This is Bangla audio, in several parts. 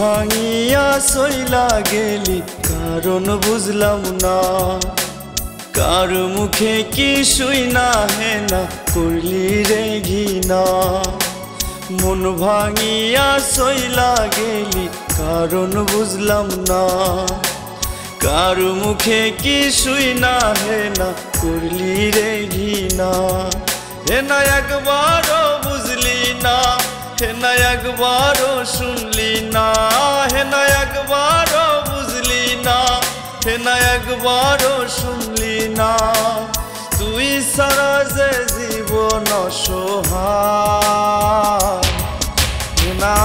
ভাঙিয়া সইলা গেলি কারণ বুঝলাম না, কার মুখে কি শুই না হে না করলি রে ঘৃণা। মন ভাঙিয়া সইলা গেলি কারণ বুঝলাম না, কার মুখে কি শুই না হে না করলি রে ঘৃণা। হে না একবারও বুঝলি না, হে না একবারও শুনলি না, হে না একবারও বুঝলি না, হে না একবারও শুনলি না। তুই সারা যে জীবন অসহায়, হে না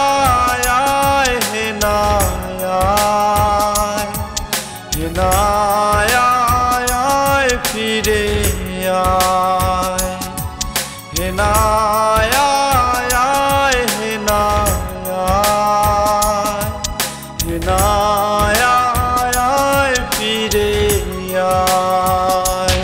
আয়, হে না আয়, হে না আয়, ফিরে আয়, হে না আয়, হে না আয়, হে না আয়, ফিরে আয়।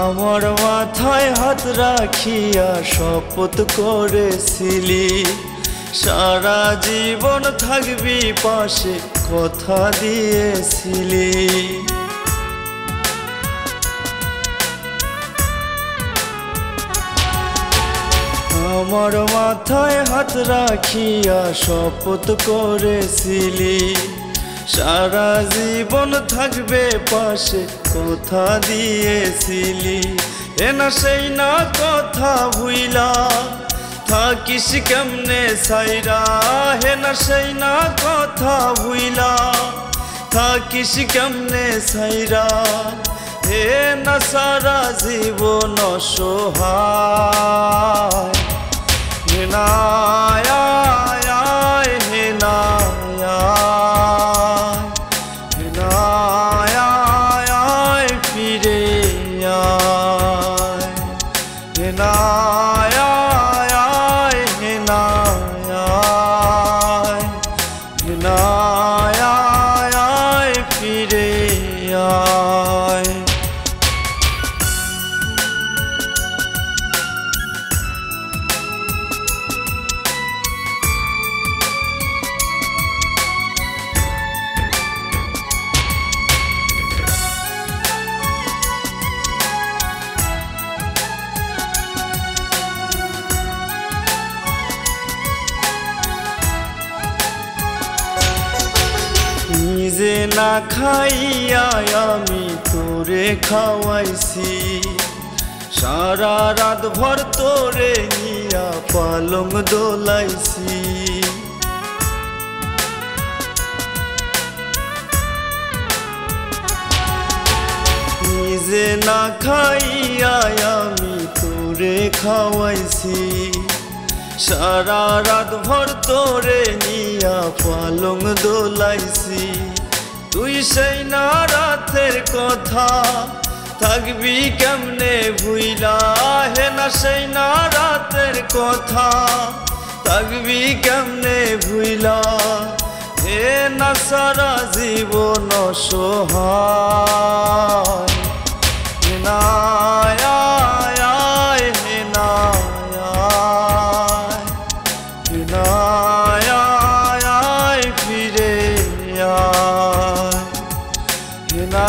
আমার মাথায় হাত রাখিয়া শপথ করেছিলি সারা জীবন থাকবি পাশে, কথা দিয়েছিলি। আমার মাথায় হাত রাখিয়া শপথ করেছিলি সারা জীবন থাকবে পাশে, কথা দিয়েছিলি। এ না সেই না কথা ভুইলা থাকিস কেমনে সাইরা, হে না সেই না কথা ভুইলা থাকিস কেমনে সাইরা। হে না সারা জীবন অসহায়, হে না আয়, হে না আয়, ফিরে আয়, হে না আয়, হে না আয়, হে না আয়, ফিরে আয়। নিজে না খাইয়া আমি তোরে খাওয়াইছি, সারা রাত ভর তোরে নিয়া পালং দোলাইছি। নিজে না খাইয়া আমি তোরে খাওয়াইছি, সারা রাত ভর তোরে নিয়া পালং দোলাইছি। তুই সেই না রাতের কথা থাকবি কেমনে ভুইলা, হে না সেই না রাতের কথা থাকবি কেমনে ভুইলা। হে না সারা জীবন অসহায়, হে না আয়, হে না আয়, হে না আয়, ফিরে আয়, হে না